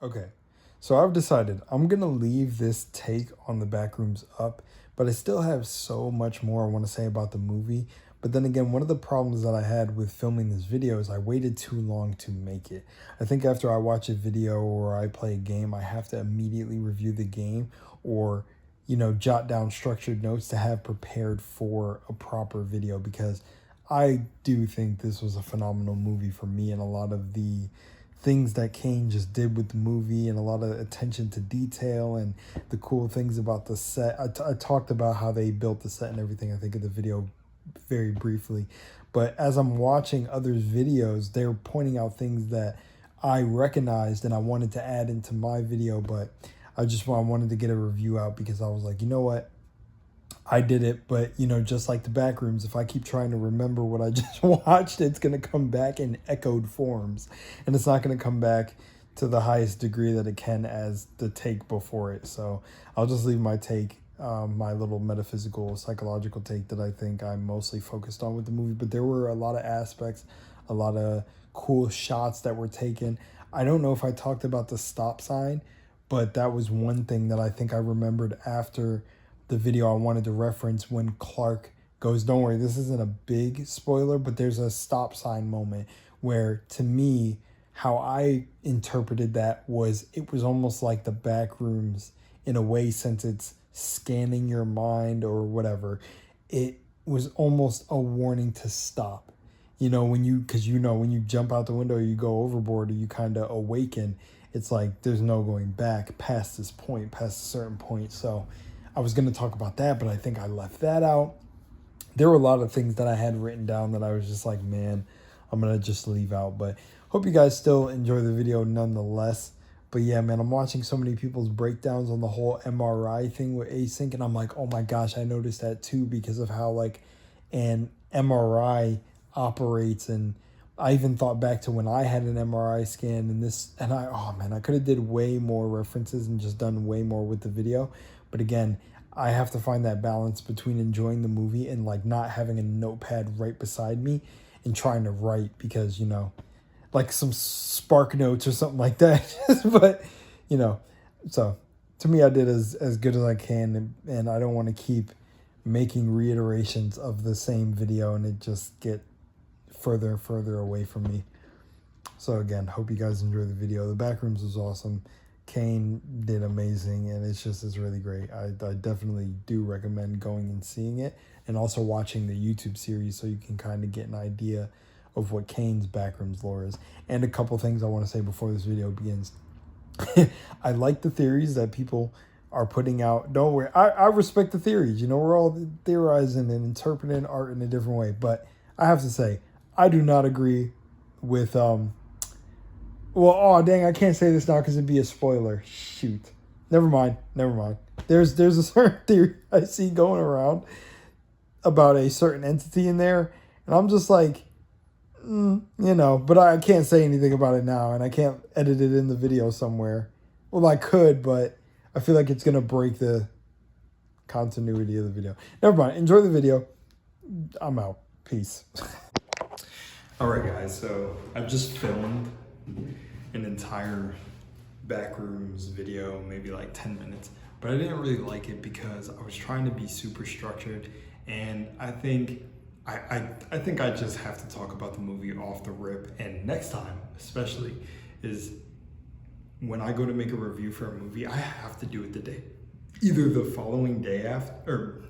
Okay, so I've decided I'm gonna leave this take on the Backrooms up, but I still have so much more I want to say about the movie. But then again, one of the problems that I had with filming this video is I waited too long to make it. I think after I watch a video or I play a game, I have to immediately review the game or, jot down structured notes to have prepared for a proper video, because I do think this was a phenomenal movie for me, and a lot of the things that Kane just did with the movie and a lot of attention to detail and the cool things about the set. I talked about how they built the set and everything, I think, in the video very briefly. But as I'm watching others' videos, they're pointing out things that I recognized and I wanted to add into my video, but I wanted to get a review out because I was like, you know what? I did it, but just like the Backrooms, if I keep trying to remember what I just watched, it's going to come back in echoed forms, and it's not going to come back to the highest degree that it can as the take before it. So I'll just leave my take, my little metaphysical, psychological take that I think I'm mostly focused on with the movie. But there were a lot of aspects, a lot of cool shots that were taken. I don't know if I talked about the stop sign, but that was one thing that I think I remembered after the video I wanted to reference, when Clark goes, don't worry, this isn't a big spoiler, but there's a stop sign moment where, to me, how I interpreted that was it was almost like the Backrooms in a way, since it's scanning your mind or whatever. It was almost a warning to stop. When you jump out the window, you go overboard, or you kind of awaken, it's like there's no going back past this point, past a certain point. So I was going to talk about that, but I think I left that out. There were a lot of things that I had written down that I was just like, man, I'm going to just leave out. But hope you guys still enjoy the video nonetheless. But yeah, man, I'm watching so many people's breakdowns on the whole MRI thing with async, and I'm like, oh my gosh, I noticed that too, because of how an MRI operates. And I even thought back to when I had an MRI scan and I could have did way more references and just done way more with the video. But again, I have to find that balance between enjoying the movie and not having a notepad right beside me and trying to write, because, like some spark notes or something like that. But, so to me, I did as good as I can, and I don't want to keep making reiterations of the same video and it just get further and further away from me. So again, hope you guys enjoy the video. The Backrooms was awesome. Kane did amazing, and it's really great. I definitely do recommend going and seeing it, and also watching the YouTube series so you can kind of get an idea of what Kane's Backrooms lore is. And a couple things I want to say before this video begins. I like the theories that people are putting out. Don't worry, I respect the theories. We're all theorizing and interpreting art in a different way, but I have to say, I do not agree with well, oh dang, I can't say this now because it'd be a spoiler. Shoot. Never mind. There's a certain theory I see going around about a certain entity in there, and I'm just like, but I can't say anything about it now, and I can't edit it in the video somewhere. Well, I could, but I feel like it's gonna break the continuity of the video. Never mind. Enjoy the video. I'm out. Peace. All right, guys. So I've just filmed an entire Backrooms video, maybe like 10 minutes, but I didn't really like it because I was trying to be super structured, and I think I just have to talk about the movie off the rip. And next time, especially, is when I go to make a review for a movie, I have to do it either the following day after, or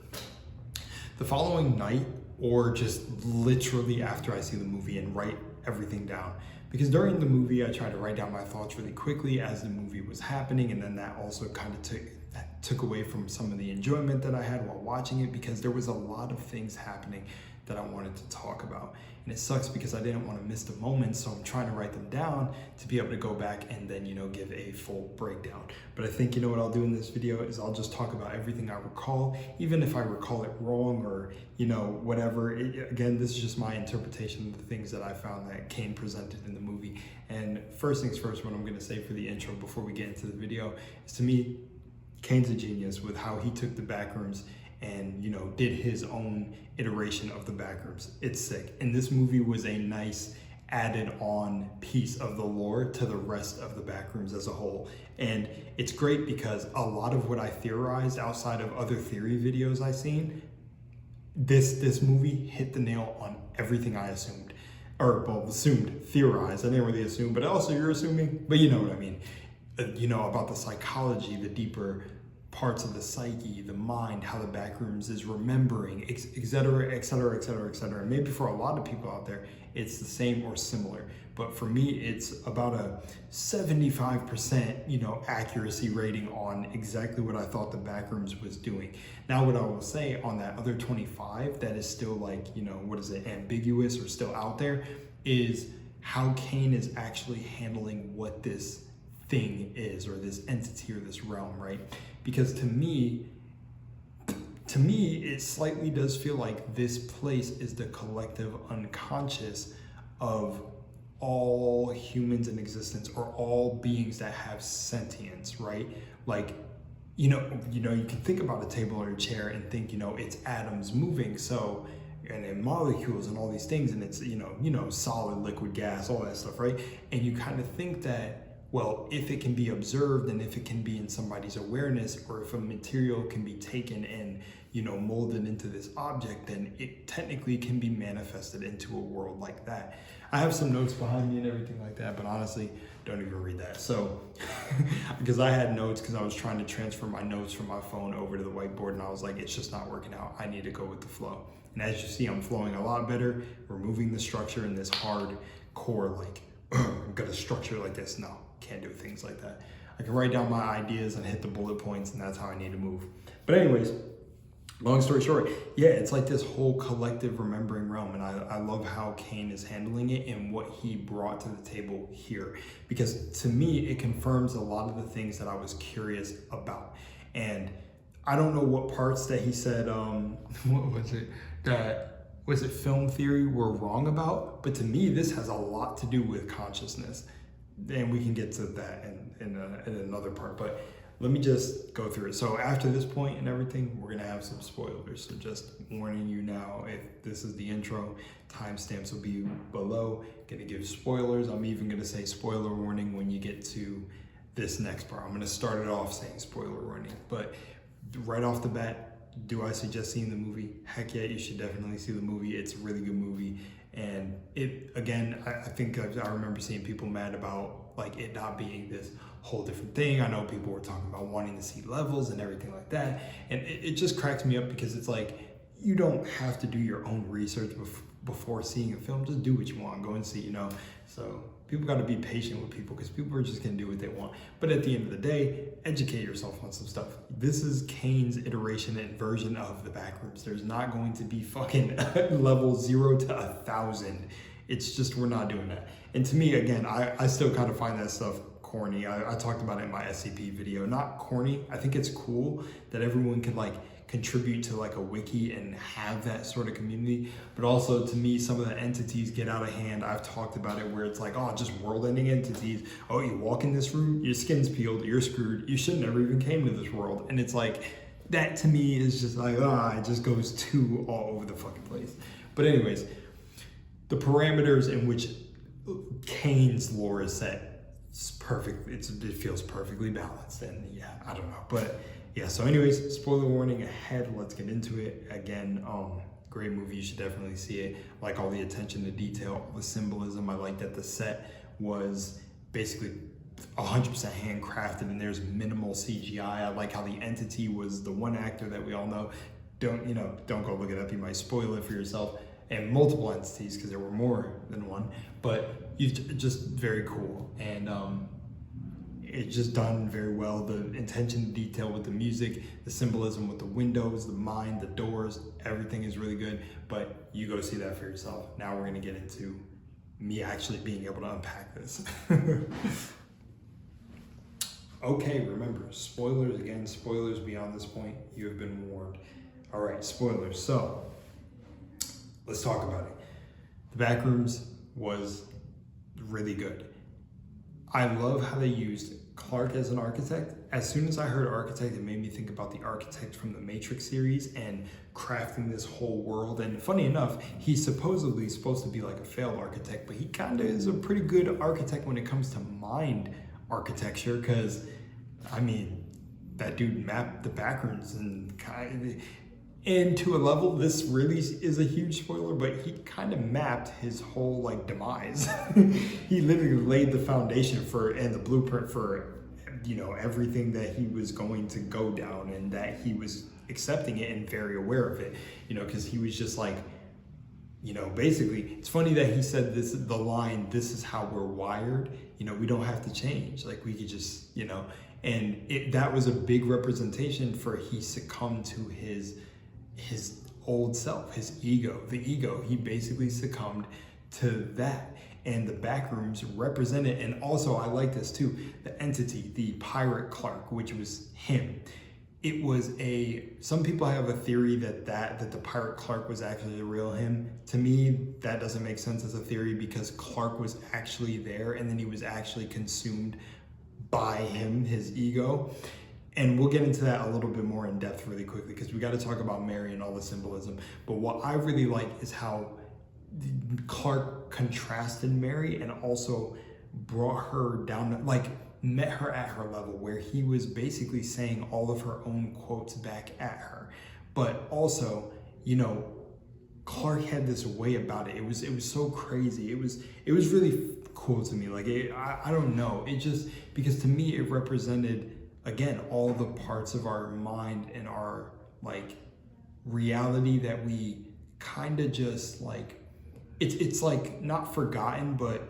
the following night, or just literally after I see the movie, and write everything down. Because during the movie, I tried to write down my thoughts really quickly as the movie was happening, and then that also kind of took away from some of the enjoyment that I had while watching it, because there was a lot of things happening that I wanted to talk about. And it sucks because I didn't want to miss the moments, so I'm trying to write them down to be able to go back and then, give a full breakdown. But I think, what I'll do in this video is I'll just talk about everything I recall, even if I recall it wrong or, whatever. Again, this is just my interpretation of the things that I found that Kane presented in the movie. And first things first, what I'm going to say for the intro before we get into the video is, to me, Kane's a genius with how he took the Backrooms and did his own iteration of the Backrooms. It's sick. And this movie was a nice added on piece of the lore to the rest of the Backrooms as a whole. And it's great because a lot of what I theorized outside of other theory videos I've seen, this movie hit the nail on everything I assumed. Or, well, assumed, theorized. I didn't really assume, but also you're assuming, but you know what I mean. You know, about the psychology, the deeper parts of the psyche, the mind, how the Backrooms is remembering, etc., etc., etc., etc. And maybe for a lot of people out there, it's the same or similar. But for me, it's about a 75%, you know, accuracy rating on exactly what I thought the Backrooms was doing. Now, what I will say on that other 25 that is still like, you know, what is it, ambiguous or still out there, is how Kane is actually handling what this thing is, or this entity, or this realm, right? Because to me, it slightly does feel like this place is the collective unconscious of all humans in existence, or all beings that have sentience, right? Like, you know, you can think about a table or a chair and think, you know, it's atoms moving, so, and then molecules and all these things, and it's, you know, solid, liquid, gas, all that stuff, right? And you kind of think that, well, if it can be observed and if it can be in somebody's awareness, or if a material can be taken and, you know, molded into this object, then it technically can be manifested into a world like that. I have some notes behind me and everything like that, but honestly, don't even read that. So, because I had notes, because I was trying to transfer my notes from my phone over to the whiteboard, and I was like, it's just not working out. I need to go with the flow. And as you see, I'm flowing a lot better, removing the structure in this hard core, like, I'm gonna structure it like this. No, can't do things like that. I can write down my ideas and hit the bullet points, and that's how I need to move. But anyways, long story short, yeah, it's like this whole collective remembering realm, and I love how Kane is handling it and what he brought to the table here, because to me, it confirms a lot of the things that I was curious about. And I don't know what parts that he said, what was it, that was it film theory we're wrong about, but to me, this has a lot to do with consciousness. And we can get to that in another part, but let me just go through it. So after this point and everything, we're gonna have some spoilers. So just warning you now, if this is the intro, timestamps will be below. Gonna give spoilers. I'm even gonna say spoiler warning when you get to this next part. I'm gonna start it off saying spoiler warning, but right off the bat, do I suggest seeing the movie? Heck yeah, you should definitely see the movie. It's a really good movie. And it, again, I think I remember seeing people mad about like it not being this whole different thing. I know people were talking about wanting to see levels and everything like that. And it just cracks me up, because it's like, you don't have to do your own research before seeing a film. Just do what you want, go and see, you know? So people got to be patient with people, because people are just going to do what they want. But at the end of the day, educate yourself on some stuff. This is Kane's iteration and version of the Backrooms. There's not going to be fucking level 0 to 1,000. It's just, we're not doing that. And to me, again, I still kind of find that stuff corny. I talked about it in my SCP video. Not corny. I think it's cool that everyone can like contribute to like a wiki and have that sort of community. But also, to me, some of the entities get out of hand. I've talked about it where it's like, oh, just world-ending entities. Oh, you walk in this room, your skin's peeled, you're screwed. You should never even came to this world. And it's like, that to me is just like, it just goes too all over the fucking place. But anyways, the parameters in which Kane's lore is set, it's perfect. It feels perfectly balanced. And yeah, I don't know, but yeah, so anyways, spoiler warning ahead. Let's get into it. Again, great movie. You should definitely see it. Like all the attention to detail, the symbolism. I like that the set was basically 100% handcrafted and there's minimal CGI. I like how the entity was the one actor that we all know. Don't go look it up. You might spoil it for yourself. And multiple entities, because there were more than one. But just very cool. And it's just done very well. The attention to detail with the music, the symbolism with the windows, the mind, the doors, everything is really good. But you go see that for yourself. Now we're gonna get into me actually being able to unpack this. Okay, remember, spoilers again, spoilers beyond this point. You have been warned. All right, spoilers. So let's talk about it. The Backrooms was really good. I love how they used Clark as an architect, as soon as I heard architect, it made me think about the architect from the Matrix series and crafting this whole world. And funny enough, he's supposedly supposed to be like a failed architect, but he kind of is a pretty good architect when it comes to mind architecture, because I mean, that dude mapped the Backrooms and to a level, this really is a huge spoiler, but he kind of mapped his whole like demise. He literally laid the foundation and the blueprint for, you know, everything that he was going to go down, and that he was accepting it and very aware of it, you know, because he was just like, you know, basically, it's funny that he said the line, "This is how we're wired, you know, we don't have to change, like we could just, you know," and that was a big representation for he succumbed to his old self, his ego, the ego. He basically succumbed to that, and the Backrooms represented. And also, I like this too, the entity, the pirate Clark, which was him. It was some people have a theory that the pirate Clark was actually the real him. To me, that doesn't make sense as a theory, because Clark was actually there, and then he was actually consumed by him, his ego. And we'll get into that a little bit more in depth really quickly, because we got to talk about Mary and all the symbolism. But what I really like is how Clark contrasted Mary and also brought her down, like met her at her level, where he was basically saying all of her own quotes back at her. But also, you know, Clark had this way about it. It was so crazy. It was really cool to me. Like, I don't know. It just, because to me, it represented, again, all the parts of our mind and our like reality that we kind of just like, it's like not forgotten, but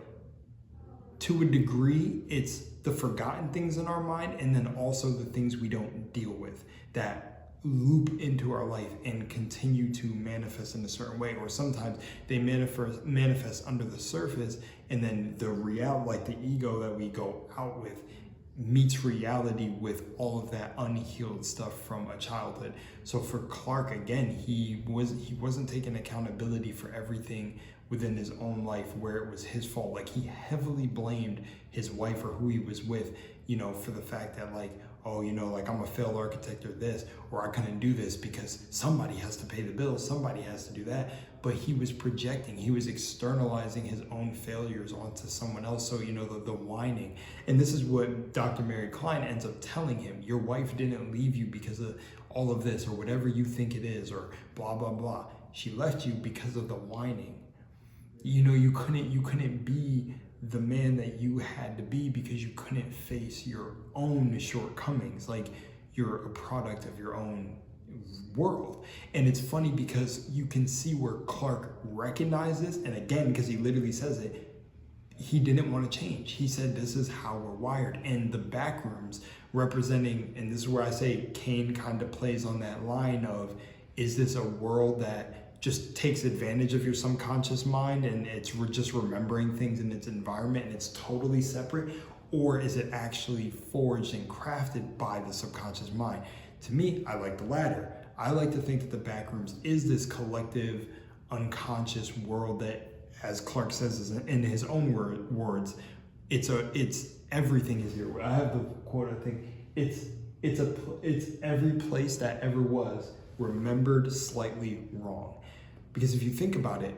to a degree, it's the forgotten things in our mind, and then also the things we don't deal with that loop into our life and continue to manifest in a certain way. Or sometimes they manifest under the surface, and then the like the ego that we go out with meets reality with all of that unhealed stuff from a childhood. So for Clark, again, he wasn't taking accountability for everything within his own life where it was his fault. Like, he heavily blamed his wife or who he was with, you know, for the fact that, like, oh, you know, like, I'm a failed architect or this, or I couldn't do this because somebody has to pay the bills, somebody has to do that. But he was projecting, he was externalizing his own failures onto someone else. So, you know, the whining. And this is what Dr. Mary Klein ends up telling him: your wife didn't leave you because of all of this, or whatever you think it is, or blah, blah, blah. She left you because of the whining. You know, you couldn't be the man that you had to be because you couldn't face your own shortcomings. Like, you're a product of your own world. And it's funny because you can see where Clark recognizes, and again, because he literally says it, he didn't want to change. He said, this is how we're wired. And the Backrooms representing, and this is where I say Kane kind of plays on that line of, is this a world that just takes advantage of your subconscious mind and it's just remembering things in its environment and it's totally separate? Or is it actually forged and crafted by the subconscious mind? To me, I like the latter. I like to think that the Backrooms is this collective unconscious world that, as Clark says in his own words, it's everything is here. I have the quote, I think, it's every place that ever was, remembered slightly wrong. Because if you think about it,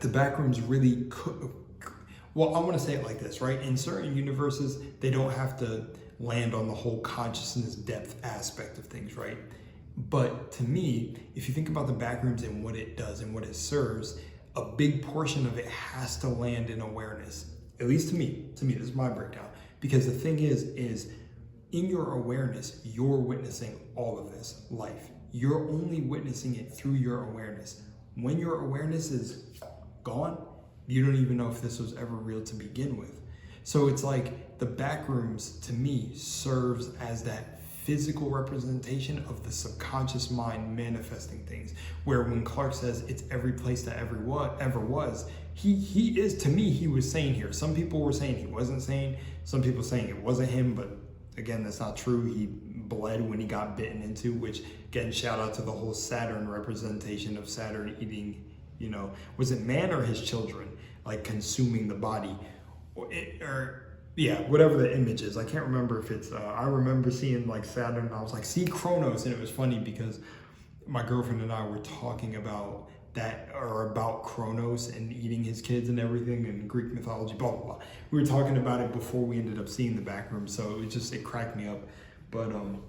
the Backrooms really could, well, I want to say it like this, right? In certain universes, they don't have to land on the whole consciousness depth aspect of things, right? But to me, if you think about the Backrooms and what it does and what it serves, a big portion of it has to land in awareness. At least to me, this is my breakdown. Because the thing is in your awareness, you're witnessing all of this life. You're only witnessing it through your awareness. When your awareness is gone, you don't even know if this was ever real to begin with. So it's like the Backrooms, to me, serves as that physical representation of the subconscious mind manifesting things. Where when Clark says it's every place that ever was, he is, to me, he was sane here. Some people were saying he wasn't sane. Some people saying it wasn't him, but again, that's not true. He bled when he got bitten into, which, again, shout out to the whole Saturn representation of Saturn eating, you know, was it man or his children, like consuming the body? Or yeah, whatever the image is. I can't remember if it's, I remember seeing like Saturn and I was like, see Kronos. And it was funny because my girlfriend and I were talking about that, or about Kronos and eating his kids and everything, and Greek mythology, blah, blah, blah. We were talking about it before we ended up seeing the Backrooms. So it cracked me up. But I'm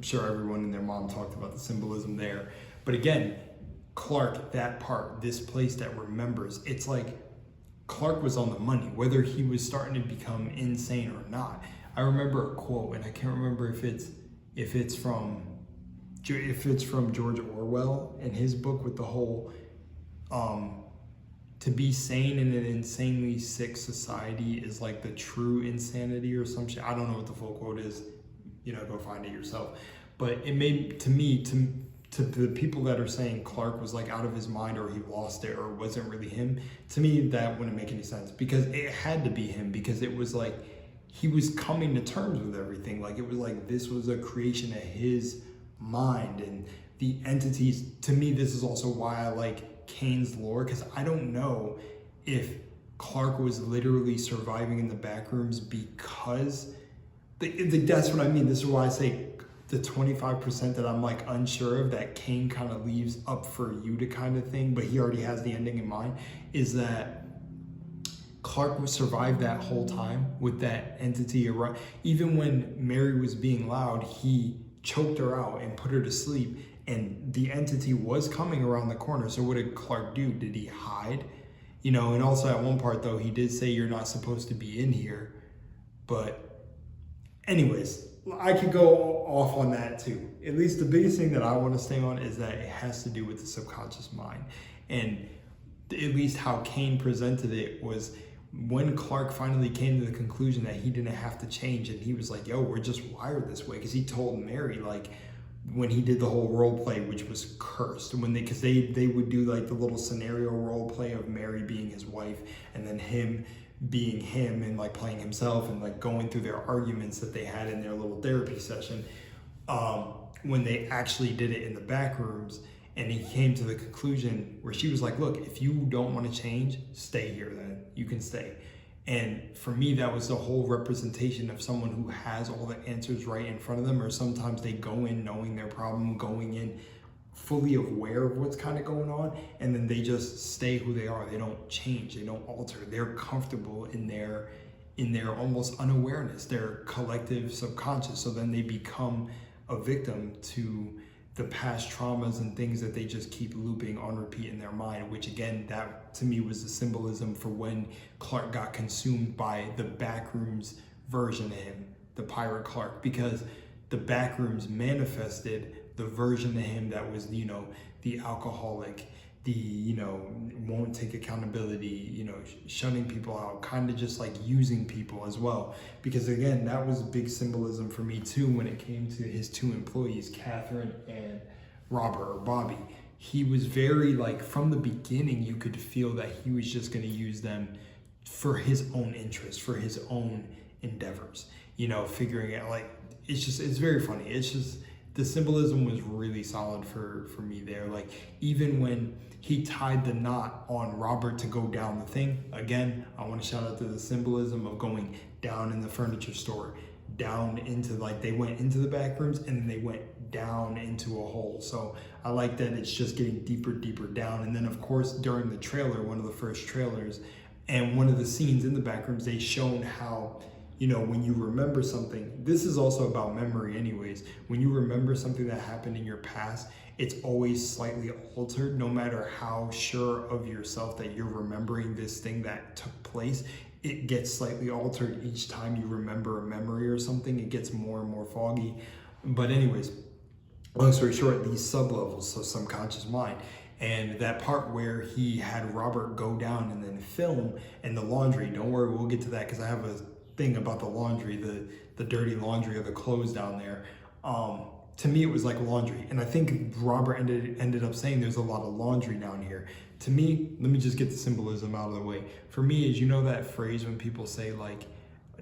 sure everyone and their mom talked about the symbolism there. But again, Clark, that part, this place that remembers, it's like Clark was on the money, whether he was starting to become insane or not. I remember a quote, and I can't remember if it's from George Orwell in his book with the whole to be sane in an insanely sick society is like the true insanity or some shit. I don't know what the full quote is. Go find it yourself. But it made, to me, to the people that are saying Clark was like out of his mind or he lost it or wasn't really him, to me that wouldn't make any sense, because it had to be him, because it was like he was coming to terms with everything. Like it was like this was a creation of his mind, and the entities, to me this is also why I like Kane's lore, because I don't know if Clark was literally surviving in the Backrooms because that's what I mean. This is why I say the 25% that I'm like unsure of, that Kane kind of leaves up for you to kind of thing, but he already has the ending in mind, is that Clark would survive that whole time with that entity around. Even when Mary was being loud, he choked her out and put her to sleep, and the entity was coming around the corner. So what did Clark do? Did he hide? And also at one part though, he did say you're not supposed to be in here. But anyways, I could go off on that too. At least the biggest thing that I want to stay on is that it has to do with the subconscious mind. And at least how Kane presented it was when Clark finally came to the conclusion that he didn't have to change, and he was like, yo, we're just wired this way. Because he told Mary, like, when he did the whole role play, which was cursed, because they would do like the little scenario role play of Mary being his wife and then him being him and like playing himself and like going through their arguments that they had in their little therapy session. When they actually did it in the Backrooms, and he came to the conclusion where she was like, look, if you don't want to change, stay here then. You can stay. And for me, that was the whole representation of someone who has all the answers right in front of them, or sometimes they go in knowing their problem, going in fully aware of what's kind of going on, and then they just stay who they are. They don't change, they don't alter. They're comfortable in their almost unawareness, their collective subconscious. So then they become a victim to the past traumas and things that they just keep looping on repeat in their mind, which again, that to me was the symbolism for when Clark got consumed by the Backrooms version of him, the pirate Clark, because the Backrooms manifested the version of him that was, the alcoholic, the, won't take accountability, shutting people out, kind of just like using people as well. Because again, that was big symbolism for me too when it came to his two employees, Catherine and Robert or Bobby. He was very like, from the beginning, you could feel that he was just going to use them for his own interest, for his own endeavors, figuring out like, it's very funny. It's just, the symbolism was really solid for me there. Like even when he tied the knot on Robert to go down the thing, again, I want to shout out to the symbolism of going down in the furniture store, down into like, they went into the back rooms and then they went down into a hole. So I like that it's just getting deeper down. And then of course, during the trailer, one of the first trailers and one of the scenes in the back rooms, they shown how, when you remember something, this is also about memory anyways. When you remember something that happened in your past, it's always slightly altered, no matter how sure of yourself that you're remembering this thing that took place. It gets slightly altered each time you remember a memory or something. It gets more and more foggy. But anyways, long story short, these sublevels, so subconscious mind, and that part where he had Robert go down and then film, and the laundry, don't worry, we'll get to that because I have a thing about the laundry, the dirty laundry of the clothes down there. To me, it was like laundry. And I think Robert ended up saying there's a lot of laundry down here. To me, let me just get the symbolism out of the way. For me, is that phrase when people say like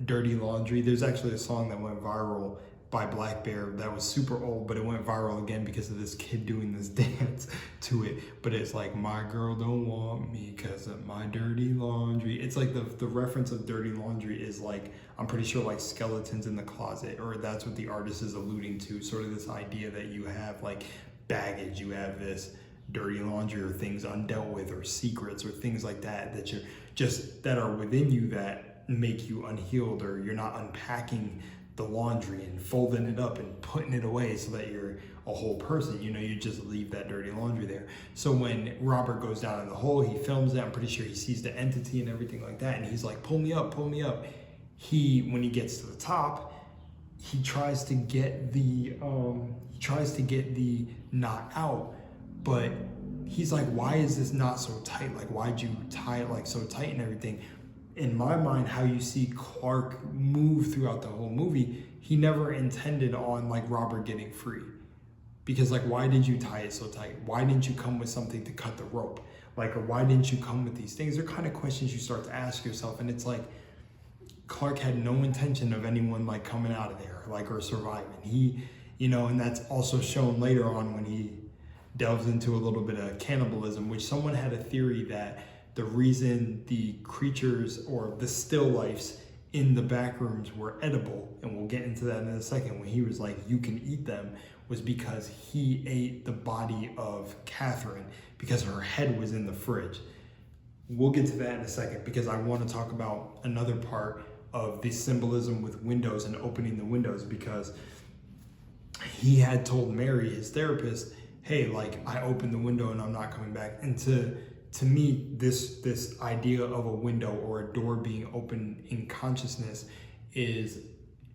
dirty laundry? There's actually a song that went viral by Black Bear that was super old, but it went viral again because of this kid doing this dance to it. But it's like, my girl don't want me because of my dirty laundry. It's like the reference of dirty laundry is like, I'm pretty sure like skeletons in the closet, or that's what the artist is alluding to, sort of this idea that you have like baggage, you have this dirty laundry or things undealt with or secrets or things like that, that you're just, that are within you that make you unhealed, or you're not unpacking the laundry and folding it up and putting it away so that you're a whole person. You know, you just leave that dirty laundry there. So when Robert goes down in the hole, he films it. I'm pretty sure he sees the entity and everything like that, and he's like, pull me up, pull me up. When he gets to the top, he tries to get the knot out, but he's like, why is this knot so tight? Like, why'd you tie it like so tight and everything? In my mind, how you see Clark move throughout the whole movie, he never intended on like Robert getting free. Because like, why did you tie it so tight? Why didn't you come with something to cut the rope? Like, or why didn't you come with these things? They're kind of questions you start to ask yourself. And it's like, Clark had no intention of anyone like coming out of there, like, or surviving. He, you know, and that's also shown later on when he delves into a little bit of cannibalism, which someone had a theory that the reason the creatures or the still lifes in the Backrooms were edible, and we'll get into that in a second, when he was like, you can eat them, was because he ate the body of Catherine because her head was in the fridge. We'll get to that in a second, because I want to talk about another part of the symbolism with windows and opening the windows, because he had told Mary, his therapist, hey, like, I opened the window and I'm not coming back. And to me, this idea of a window or a door being open in consciousness is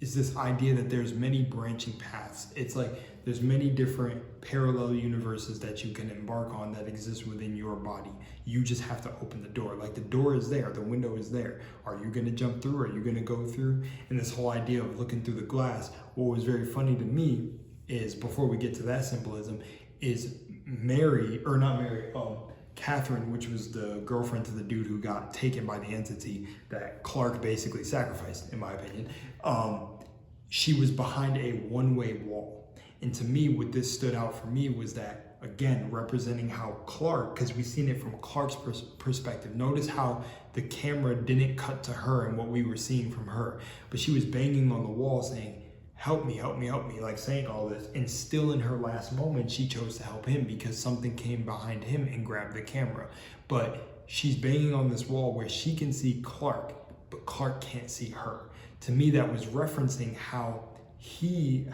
this idea that there's many branching paths. It's like there's many different parallel universes that you can embark on that exist within your body. You just have to open the door. Like, the door is there, the window is there. Are you gonna jump through? Are you gonna go through? And this whole idea of looking through the glass, what was very funny to me is, before we get to that symbolism, is Catherine, which was the girlfriend to the dude who got taken by the entity that Clark basically sacrificed, in my opinion. She was behind a one-way wall. And to me, what this stood out for me was that, again, representing how Clark, because we've seen it from Clark's perspective. Notice how the camera didn't cut to her and what we were seeing from her, but she was banging on the wall saying, help me, help me, help me, like saying all this. And still in her last moment, she chose to help him because something came behind him and grabbed the camera. But she's banging on this wall where she can see Clark, but Clark can't see her. To me, that was referencing how he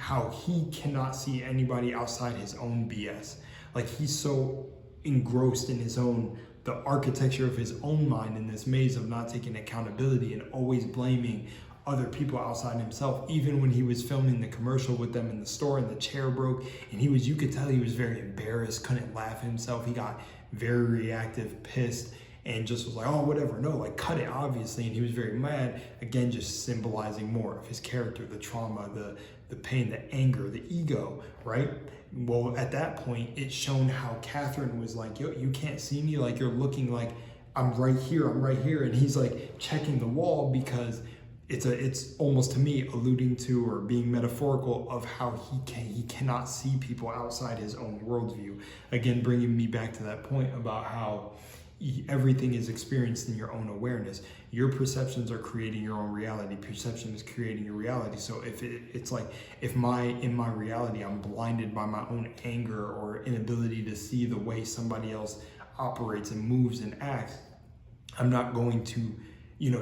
cannot see anybody outside his own BS. Like, he's so engrossed in the architecture of his own mind in this maze of not taking accountability and always blaming other people outside himself. Even when he was filming the commercial with them in the store and the chair broke, and you could tell he was very embarrassed, couldn't laugh at himself. He got very reactive, pissed, and just was like, oh, whatever, no, like, cut it, obviously. And he was very mad, again, just symbolizing more of his character, the trauma, the pain, the anger, the ego, right? Well, at that point, it's shown how Catherine was like, yo, you can't see me, like, you're looking like I'm right here, and he's like checking the wall, because it's almost, to me, alluding to or being metaphorical of how he cannot see people outside his own worldview. Again, bringing me back to that point about how everything is experienced in your own awareness. Your perceptions are creating your own reality. Perception is creating your reality. So if in my reality, I'm blinded by my own anger or inability to see the way somebody else operates and moves and acts, I'm not going to,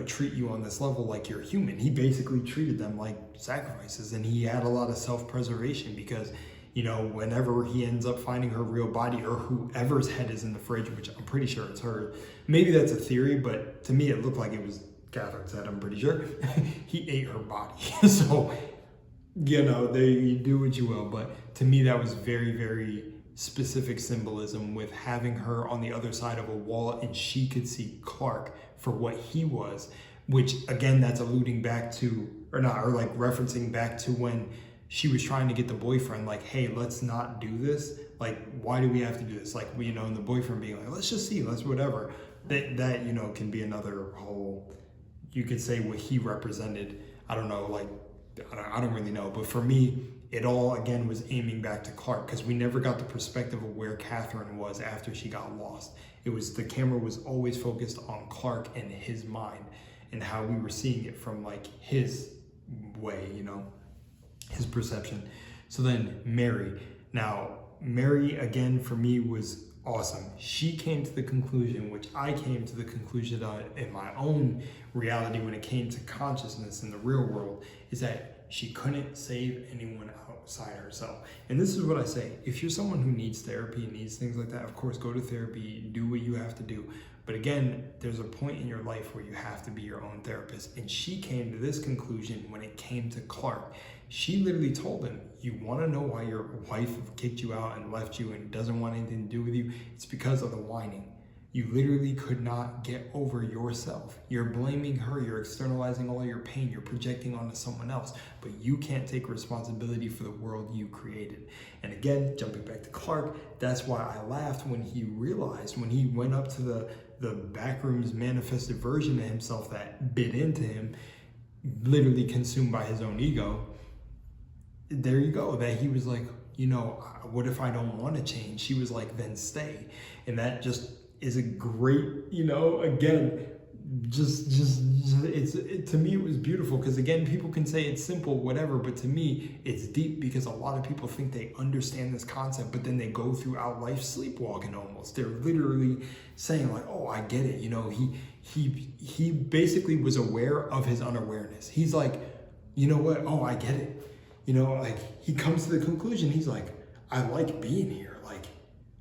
treat you on this level like you're human. He basically treated them like sacrifices, and he had a lot of self-preservation because, whenever he ends up finding her real body, or whoever's head is in the fridge, which I'm pretty sure it's her. Maybe that's a theory, but to me it looked like it was Catherine's head, I'm pretty sure. He ate her body. So, you do what you will, but to me that was very, very specific symbolism with having her on the other side of a wall, and she could see Clark for what he was, which again, that's alluding back to, or referencing back to when she was trying to get the boyfriend, like, hey, let's not do this. Like, why do we have to do this? Like, and the boyfriend being like, let's just see, let's whatever. That can be another whole, you could say what he represented. I don't know, like, I don't really know, but for me, it all again was aiming back to Clark, because we never got the perspective of where Catherine was after she got lost. It was, the camera was always focused on Clark and his mind and how we were seeing it from like his way, you know, his perception. So then Mary. Now, Mary again for me was awesome. She came to the conclusion, which I came to the conclusion on in my own reality when it came to consciousness in the real world, is that she couldn't save anyone outside herself. And this is what I say: if you're someone who needs therapy, needs things like that, of course, go to therapy, do what you have to do. But again, there's a point in your life where you have to be your own therapist. And she came to this conclusion when it came to Clark. She literally told him, you want to know why your wife kicked you out and left you and doesn't want anything to do with you? It's because of the whining. You literally could not get over yourself. You're blaming her, you're externalizing all your pain, you're projecting onto someone else, but you can't take responsibility for the world you created. And again, jumping back to Clark, that's why I laughed when he realized, when he went up to the Backrooms manifested version of himself that bit into him, literally consumed by his own ego. There you go, that he was like, you know, what if I don't want to change? She was like, then stay. And that just is a great, you know, again, to me, it was beautiful, because again, people can say it's simple, whatever, but to me, it's deep, because a lot of people think they understand this concept, but then they go throughout life sleepwalking almost. They're literally saying like, oh, I get it. You know, he basically was aware of his unawareness. He's like, you know what? Oh, I get it. You know, like he comes to the conclusion, he's like, I like being here. Like,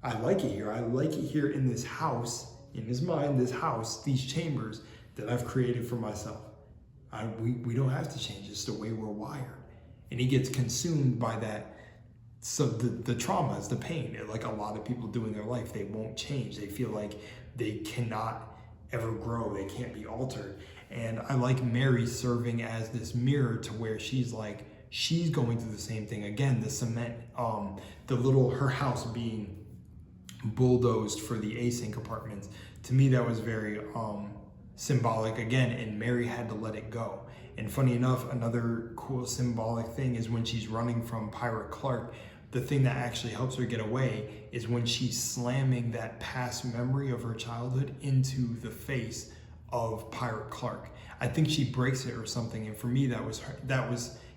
I like it here. I like it here in this house, in his mind, this house, these chambers that I've created for myself. We don't have to change. It's the way we're wired. And he gets consumed by that. So the traumas, the pain, like a lot of people do in their life, they won't change. They feel like they cannot ever grow. They can't be altered. And I like Mary serving as this mirror to where she's like, she's going through the same thing. Again, the cement, her house being bulldozed for the async apartments. To me, that was very symbolic again, and Mary had to let it go. And funny enough, another cool symbolic thing is when she's running from Pirate Clark, the thing that actually helps her get away is when she's slamming that past memory of her childhood into the face of Pirate Clark. I think she breaks it or something, and for me,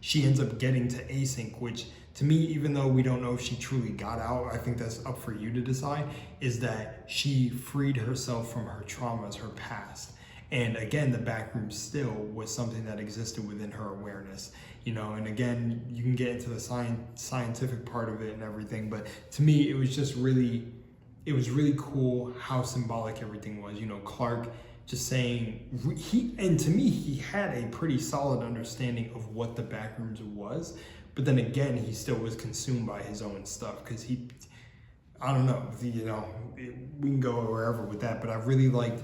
she ends up getting to async, which to me, even though we don't know if she truly got out, I think that's up for you to decide, is that she freed herself from her traumas, her past. And again, the backroom still was something that existed within her awareness, you know, and again, you can get into the scientific part of it and everything, but to me, it was really cool how symbolic everything was. You know, Clark just saying, to me, he had a pretty solid understanding of what the Backrooms was, but then again, he still was consumed by his own stuff, because I don't know, you know, we can go wherever with that, but I really liked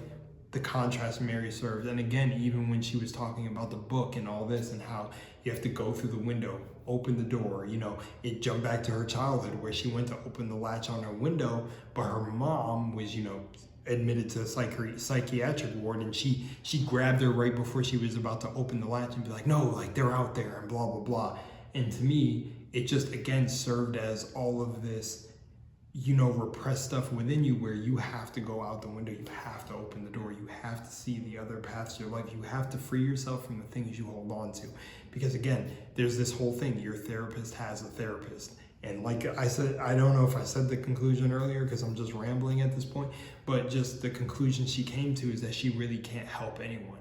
the contrast Mary served. And again, even when she was talking about the book and all this and how you have to go through the window, open the door, you know, it jumped back to her childhood where she went to open the latch on her window, but her mom was, you know, admitted to a psychiatric ward, and she grabbed her right before she was about to open the latch and be like, no, like they're out there and blah, blah, blah. And to me, it just again served as all of this, you know, repressed stuff within you where you have to go out the window, you have to open the door, you have to see the other paths to your life, you have to free yourself from the things you hold on to. Because again, there's this whole thing, your therapist has a therapist. And like I said, I don't know if I said the conclusion earlier because I'm just rambling at this point, but just the conclusion she came to is that she really can't help anyone.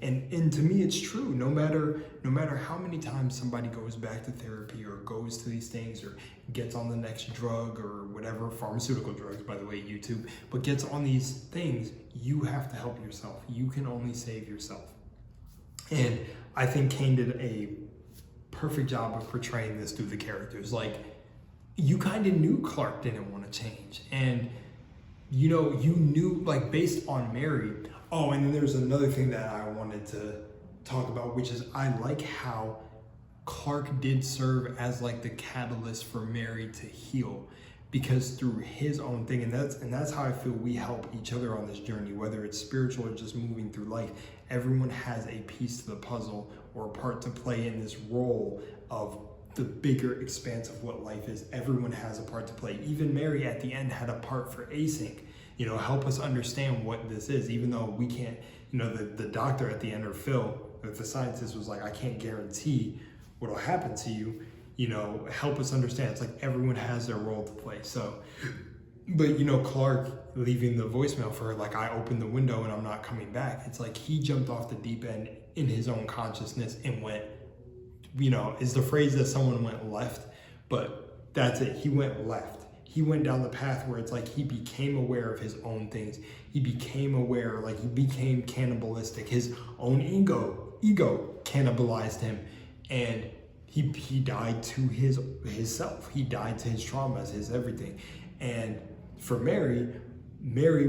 And to me, it's true. No matter how many times somebody goes back to therapy or goes to these things or gets on the next drug or whatever, pharmaceutical drugs, by the way, YouTube, but gets on these things, you have to help yourself. You can only save yourself. And I think Kane did a perfect job of portraying this through the characters. Like, you kind of knew Clark didn't want to change. And, you know, you knew, like, based on Mary. Oh, and then there's another thing that I wanted to talk about, which is I like how Clark did serve as like the catalyst for Mary to heal, because through his own thing, and that's how I feel we help each other on this journey, whether it's spiritual or just moving through life. Everyone has a piece to the puzzle or a part to play in this role of the bigger expanse of what life is. Everyone has a part to play. Even Mary at the end had a part for async, you know, help us understand what this is, even though we can't, you know, the doctor at the end, or Phil, the scientist, was like, I can't guarantee what'll happen to you, you know, help us understand. It's like everyone has their role to play. So, but you know, Clark leaving the voicemail for her, like, I opened the window and I'm not coming back. It's like he jumped off the deep end in his own consciousness and went, you know, is the phrase that someone went left, but that's it. He went left. He went down the path where it's like he became aware of his own things. He became aware, like he became cannibalistic. His own ego cannibalized him, and he died to his self. He died to his traumas, his everything. And for Mary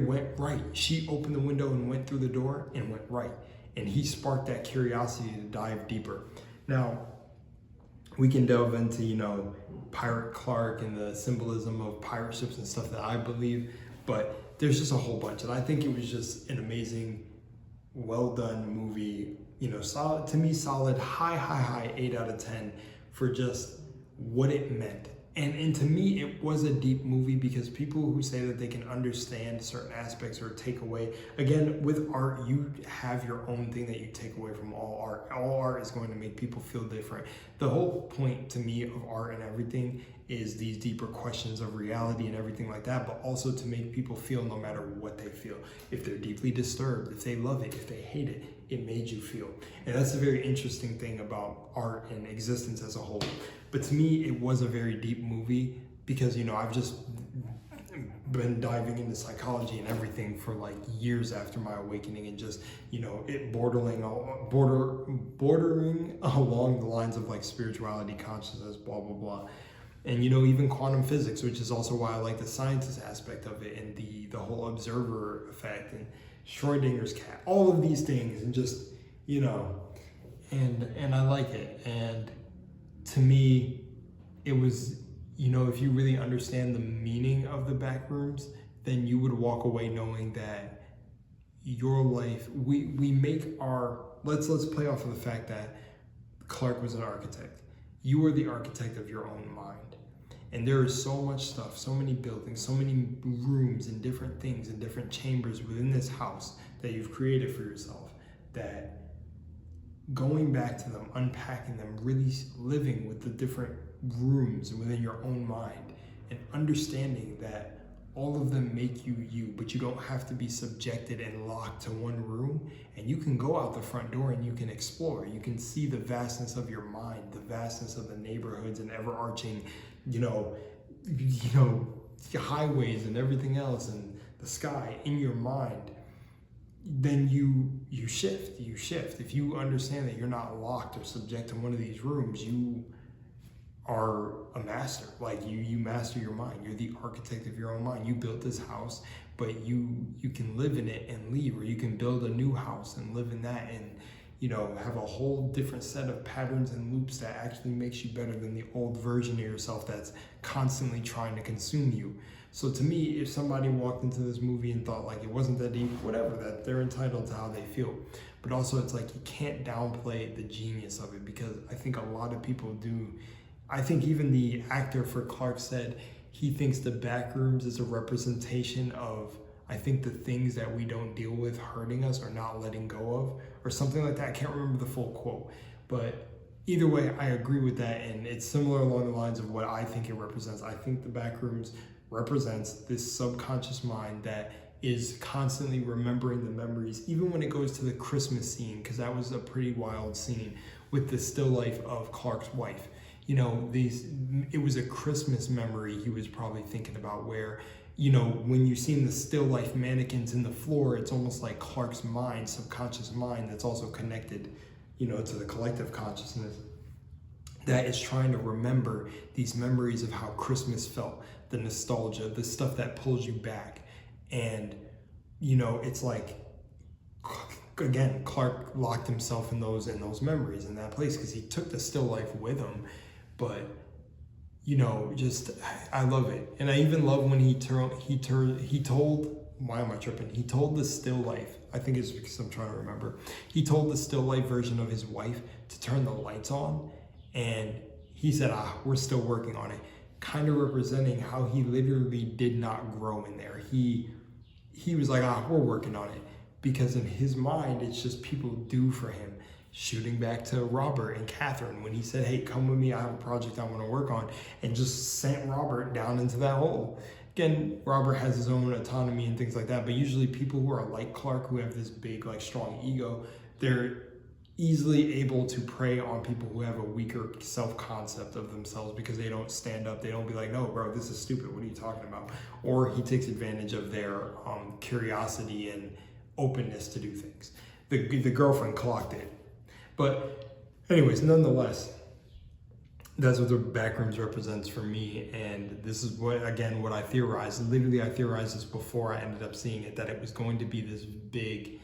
went right. She opened the window and went through the door and went right. And he sparked that curiosity to dive deeper. Now, we can delve into, you know, Pirate Clark and the symbolism of pirate ships and stuff that I believe, but there's just a whole bunch. And I think it was just an amazing, well done movie, you know, solid, to me, solid, high 8 out of 10 for just what it meant. And to me, it was a deep movie, because people who say that they can understand certain aspects or take away, again, with art, you have your own thing that you take away from all art. All art is going to make people feel different. The whole point to me of art and everything is these deeper questions of reality and everything like that, but also to make people feel no matter what they feel. If they're deeply disturbed, if they love it, if they hate it, it made you feel. And that's a very interesting thing about art and existence as a whole. But to me, it was a very deep movie, because, you know, I've just been diving into psychology and everything for like years after my awakening, and just, you know, it bordering along the lines of like spirituality, consciousness, blah, blah, blah. And, you know, even quantum physics, which is also why I like the scientist aspect of it, and the whole observer effect, and Schrodinger's cat, all of these things, and just, you know, and I like it. And to me, it was, you know, if you really understand the meaning of the Backrooms, then you would walk away knowing that your life, we make our, let's play off of the fact that Clark was an architect. You are the architect of your own mind. And there is so much stuff, so many buildings, so many rooms and different things and different chambers within this house that you've created for yourself, that going back to them, unpacking them, really living with the different rooms within your own mind, and understanding that all of them make you you, but you don't have to be subjected and locked to one room. And you can go out the front door and you can explore. You can see the vastness of your mind, the vastness of the neighborhoods and overarching, you know, highways and everything else, and the sky in your mind. Then you shift. If you understand that you're not locked or subject to one of these rooms, you are a master. Like you master your mind. You're the architect of your own mind. You built this house, but you can live in it and leave, or you can build a new house and live in that, and, you know, have a whole different set of patterns and loops that actually makes you better than the old version of yourself that's constantly trying to consume you. So to me, if somebody walked into this movie and thought like it wasn't that deep, whatever, that they're entitled to how they feel. But also, it's like you can't downplay the genius of it, because I think a lot of people do. I think even the actor for Clark said he thinks the Backrooms is a representation of, I think, the things that we don't deal with hurting us or not letting go of, or something like that. I can't remember the full quote, but either way, I agree with that. And it's similar along the lines of what I think it represents. I think the Backrooms represents this subconscious mind that is constantly remembering the memories, even when it goes to the Christmas scene, because that was a pretty wild scene with the still life of Clark's wife. You know, it was a Christmas memory he was probably thinking about, where, you know, when you've seen the still life mannequins in the floor, it's almost like Clark's mind, subconscious mind, that's also connected, you know, to the collective consciousness, that is trying to remember these memories of how Christmas felt, the nostalgia, the stuff that pulls you back. And, you know, it's like, again, Clark locked himself in those memories in that place, because he took the still life with him. But, you know, just, I love it. And I even love when he told, why am I tripping? He told the still life, I think it's because I'm trying to remember. He told the still life version of his wife to turn the lights on, and he said, we're still working on it, kind of representing how he literally did not grow in there. He was like, we're working on it, because in his mind, it's just people do for him. Shooting back to Robert and Catherine when he said, hey, come with me, I have a project I want to work on, and just sent Robert down into that hole. Again, Robert has his own autonomy and things like that, but usually people who are like Clark, who have this big, like, strong ego, they're easily able to prey on people who have a weaker self-concept of themselves because they don't stand up. They don't be like, no, bro, this is stupid. What are you talking about? Or he takes advantage of their curiosity and openness to do things. The girlfriend clocked it. But anyways, nonetheless, that's what the Backrooms represents for me. And this is what I theorized. Literally, I theorized this before I ended up seeing it, that it was going to be this big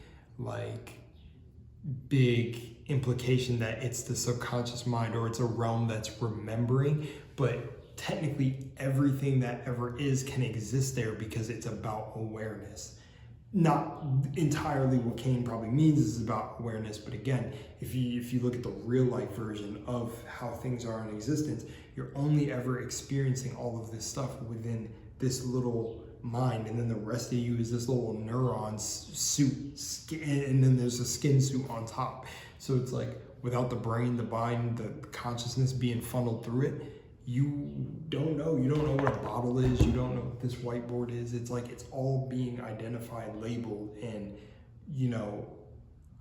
implication that it's the subconscious mind, or it's a realm that's remembering. But technically, everything that ever is can exist there because it's about awareness. Not entirely what Kane probably means is about awareness, but again, if you look at the real life version of how things are in existence, you're only ever experiencing all of this stuff within this little mind, and then the rest of you is this little neuron suit, and then there's a skin suit on top. So it's like, without the brain, the mind, the consciousness being funneled through it, you don't know what a bottle is, you don't know what this whiteboard is. It's like, it's all being identified, labeled, and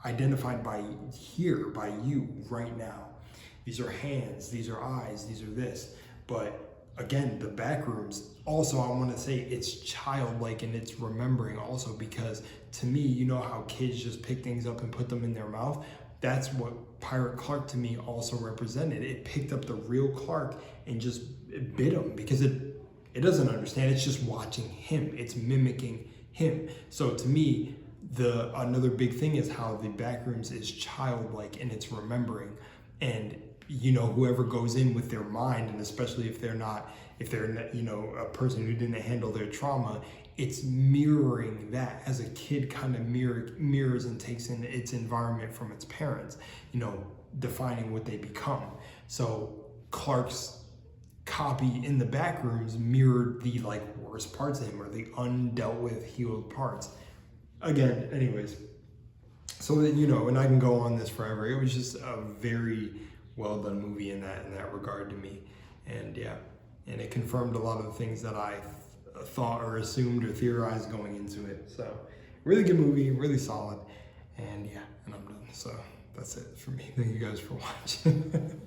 identified by you right now. These are hands, these are eyes, these are this. But again, the Backrooms, also, I want to say it's childlike and it's remembering also, because to me, you know how kids just pick things up and put them in their mouth? That's what Pirate Clark to me also represented. It picked up the real Clark and just bit him, because it doesn't understand. It's just watching him. It's mimicking him. So to me, another big thing is how the Backrooms is childlike and it's remembering. And whoever goes in with their mind, and especially if they're a person who didn't handle their trauma, it's mirroring that, as a kid kind of mirrors and takes in its environment from its parents, defining what they become. So Clark's copy in the Backrooms mirrored the worst parts of him, or the undealt with healed parts. Again, anyways, so that and I can go on this forever. It was just a very well done movie in that regard to me. And yeah, and it confirmed a lot of the things that I thought or assumed or theorized going into it. So really good movie, really solid. And yeah, and I'm done. So that's it for me. Thank you guys for watching.